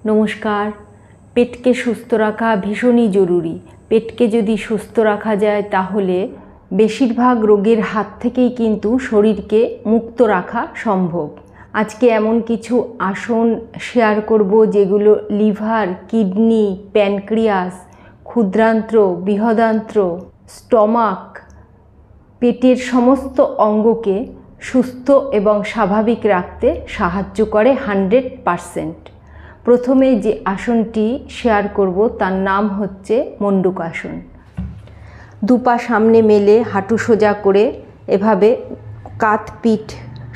নমস্কার। পেটকে সুস্থ রাখা ভীষণই জরুরি। পেটকে যদি সুস্থ রাখা যায় তাহলে বেশিরভাগ রোগের হাত থেকেই কিন্তু শরীরকে মুক্ত রাখা সম্ভব। আজকে এমন কিছু আসন শেয়ার করব যেগুলো লিভার, কিডনি, প্যানক্রিয়াস, ক্ষুদ্রান্ত্র, বৃহদান্ত্র, স্টমাক, পেটের সমস্ত অঙ্গকে সুস্থ এবং স্বাভাবিক রাখতে সাহায্য করে 100%। প্রথমে যে আসনটি শেয়ার করব তার নাম হচ্ছে মণ্ডূকাসন। দুপা সামনে মেলে হাঁটু সোজা করে এভাবে কাঁধ পিঠ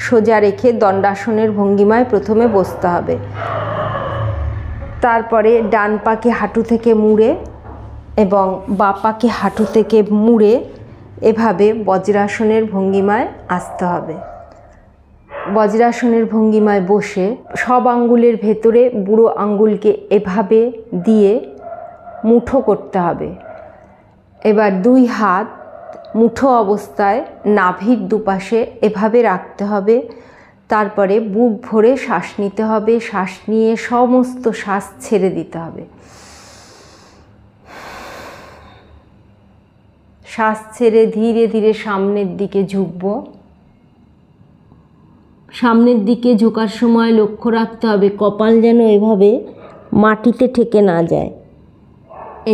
সোজা রেখে দণ্ডাসনের ভঙ্গিমায় প্রথমে বসতে হবে। তারপরে ডান পাকে হাঁটু থেকে মুড়ে এবং বাঁ পাকে হাঁটু থেকে মুড়ে এভাবে বজ্রাসনের ভঙ্গিমায় আসতে হবে। বজ্রাসনের ভঙ্গিমায় বসে সব আঙ্গুলের ভেতরে বুড়ো আঙ্গুলকে এভাবে দিয়ে মুঠো করতে হবে। এবার দুই হাত মুঠো অবস্থায় নাভির দুপাশে এভাবে রাখতে হবে। তারপরে বুক ভরে শ্বাস নিতে হবে। শ্বাস নিয়ে সমস্ত শ্বাস ছেড়ে দিতে হবে। শ্বাস ছেড়ে ধীরে ধীরে সামনের দিকে ঝুঁকব। সামনের দিকে ঝোঁকার সময় লক্ষ্য রাখতে হবে কপাল যেন এভাবে মাটিতে ঠেকে না যায়।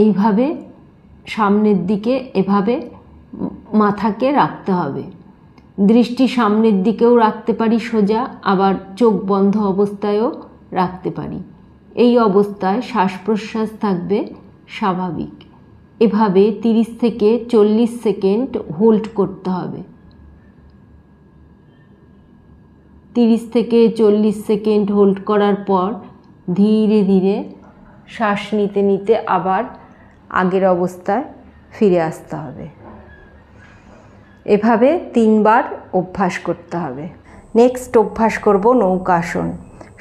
এইভাবে সামনের দিকে এভাবে মাথাকে রাখতে হবে। দৃষ্টি সামনের দিকেও রাখতে পারি সোজা, আবার চোখ বন্ধ অবস্থায়ও রাখতে পারি। এই অবস্থায় শ্বাস প্রশ্বাস থাকবে স্বাভাবিক। এভাবে 30 থেকে 40 সেকেন্ড হোল্ড করতে হবে। 30 থেকে 40 সেকেন্ড হোল্ড করার পর ধীরে ধীরে শ্বাস নিতে নিতে আবার আগের অবস্থায় ফিরে আসতে হবে। এভাবে 3 বার অভ্যাস করতে হবে। নেক্সট অভ্যাস করব নৌকাসন।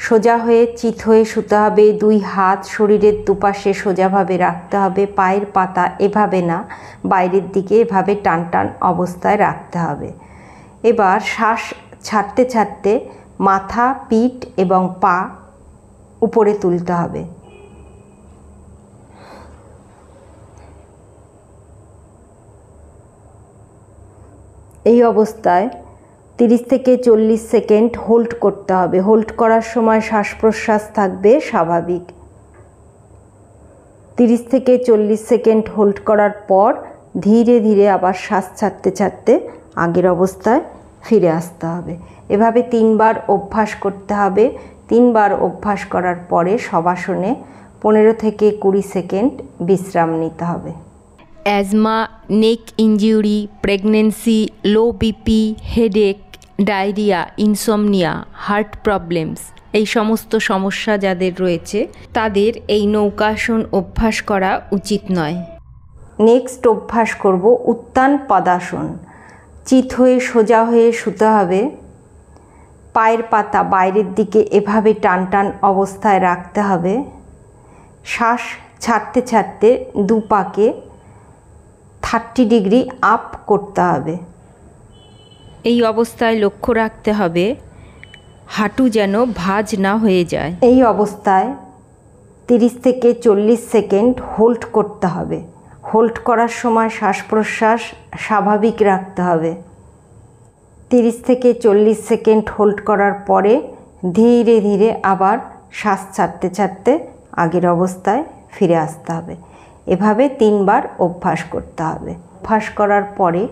সোজা হয়ে চিত হয়ে শুতে হবে। 2 হাত শরীরের দুপাশে সোজাভাবে রাখতে হবে। পায়ের পাতা এভাবে না, বাইরের দিকে এভাবে টান টান অবস্থায় রাখতে হবে। এবার শ্বাস ছাড়তে ছাড়তে মাথা, পিঠ এবং পা উপরে তুলতে হবে। এই অবস্থায় 30 থেকে 40 সেকেন্ড হোল্ড করতে হবে। হোল্ড করার সময় শ্বাস প্রশ্বাস থাকবে স্বাভাবিক। 30 থেকে 40 সেকেন্ড হোল্ড করার পর ধীরে ধীরে আবার শ্বাস ছাড়তে ছাড়তে আগের অবস্থায় ফিরে আসতে হবে। এভাবে 3 বার অভ্যাস করতে হবে। 3 বার অভ্যাস করার পরে শবাসনে 15 থেকে 20 সেকেন্ড বিশ্রাম নিতে হবে। Asthma, neck injury, pregnancy, low BP, headache, diarrhoea, insomnia, heart problems এই সমস্ত সমস্যা যাদের রয়েছে তাদের এই নৌকাসন অভ্যাস করা উচিত নয়। নেক্সট অভ্যাস করব উত্তান পদাসন। চিত হয়ে সোজা হয়ে শুতে হবে। পায়ের পাতা বাইরের দিকে এভাবে টান টান অবস্থায় রাখতে হবে। শ্বাস ছাড়তে ছাড়তে দুপাকে 30 ডিগ্রি আপ করতে হবে। এই অবস্থায় লক্ষ্য রাখতে হবে হাঁটু যেন ভাঁজ না হয়ে যায়। এই অবস্থায় 30 থেকে 40 সেকেন্ড হোল্ড করতে হবে। হোল্ড করার সময় শ্বাস প্রশ্বাস স্বাভাবিক রাখতে হবে। 30 থেকে 40 সেকেন্ড হোল্ড করার পরে ধীরে ধীরে আবার শ্বাস ছাড়তে ছাড়তে আগের অবস্থায় ফিরে আসতে হবে। এভাবে 3 বার অভ্যাস করতে হবে। অভ্যাস করার পরে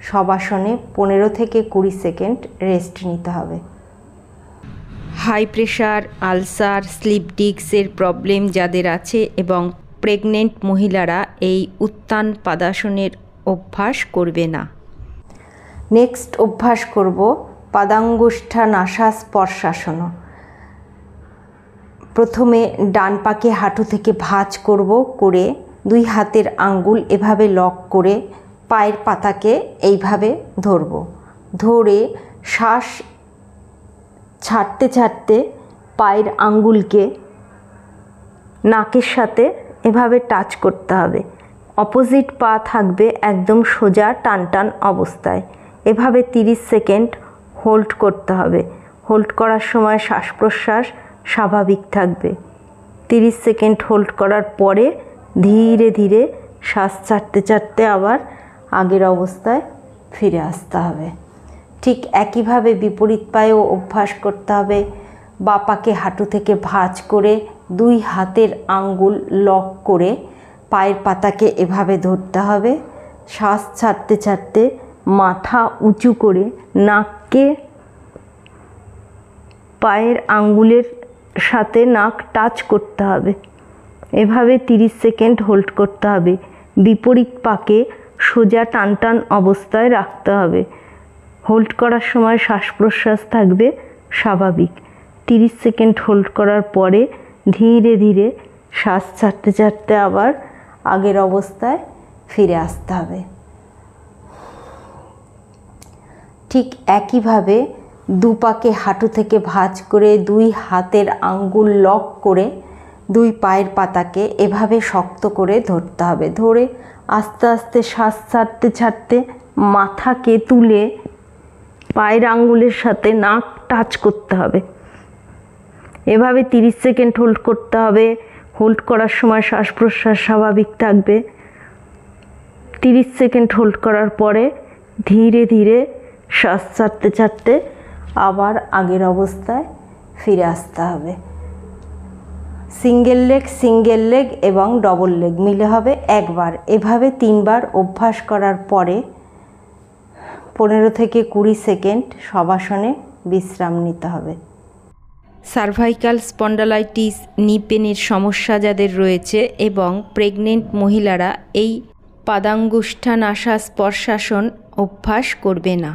শবাসনে 15 থেকে 20 সেকেন্ড রেস্ট নিতে হবে। হাই প্রেশার, আলসার, স্লিপ ডিস্কের প্রবলেম যাদের আছে এবং প্রেগনেন্ট মহিলারা এই উত্তান পদাসনের অভ্যাস করবে না। নেক্সট অভ্যাস করব পাদাঙ্গুষ্ঠানাসা স্পর্শাসন। প্রথমে ডান পাকে হাঁটু থেকে ভাঁজ করব, করে 2 হাতের আঙ্গুল এভাবে লক করে পায়ের পাতাকে এইভাবে ধরব। ধরে শ্বাস ছাড়তে ছাড়তে পায়ের আঙ্গুলকে নাকের সাথে এভাবে টাচ করতে হবে। অপোজিট পা থাকবে একদম সোজা টান টান অবস্থায়। এভাবে 30 সেকেন্ড হোল্ড করতে হবে। হোল্ড করার সময় শ্বাস প্রশ্বাস স্বাভাবিক থাকবে। 30 সেকেন্ড হোল্ড করার পরে ধীরে ধীরে শ্বাস ছাড়তে ছাড়তে আবার আগের অবস্থায় ফিরে আসতে হবে। ঠিক একইভাবে বিপরীত পায়েও অভ্যাস করতে হবে। বাঁ পাকে হাঁটু থেকে ভাঁজ করে 2 হাতের আঙ্গুল লক করে পায়ের পাতাকে এভাবে ধরতে হবে। শ্বাস ছাড়তে ছাড়তে মাথা উঁচু করে নাককে পায়ের আঙ্গুলের সাথে নাক টাচ করতে হবে। এভাবে 30 সেকেন্ড হোল্ড করতে হবে। বিপরীত পাকে সোজা টান টান অবস্থায় রাখতে হবে। হোল্ড করার সময় শ্বাস প্রশ্বাস থাকবে স্বাভাবিক। 30 সেকেন্ড হোল্ড করার পরে ধীরে ধীরে শ্বাস ছাড়তে ছাড়তে আবার আগের অবস্থায় ফিরে আসতে হবে। ঠিক একইভাবে 2 পাকে হাঁটু থেকে ভাঁজ করে 2 হাতের আঙ্গুল লক করে 2 পায়ের পাতাকে এভাবে শক্ত করে ধরতে হবে। ধরে আস্তে আস্তে শ্বাস ছাড়তে ছাড়তে মাথাকে তুলে পায়ের আঙ্গুলের সাথে নাক টাচ করতে হবে। এভাবে 30 সেকেন্ড হোল্ড করতে হবে। হোল্ড করার সময় শ্বাস প্রশ্বাস স্বাভাবিক থাকবে। 30 সেকেন্ড হোল্ড করার পরে ধীরে ধীরে শ্বাস ছাড়তে ছাড়তে আবার আগের অবস্থায় ফিরে আসতে হবে। সিঙ্গেল লেগ এবং ডবল লেগ মিলে হবে একবার। এভাবে 3 বার অভ্যাস করার পরে 15 থেকে 20 সেকেন্ড শবাসনে বিশ্রাম নিতে হবে। সার্ভাইকাল স্পন্ডালাইটিস, নি পেনের সমস্যা যাদের রয়েছে এবং প্রেগনেন্ট মহিলারা এই পাদাঙ্গুষ্ঠানাসা স্পর্শাসন অভ্যাস করবে না।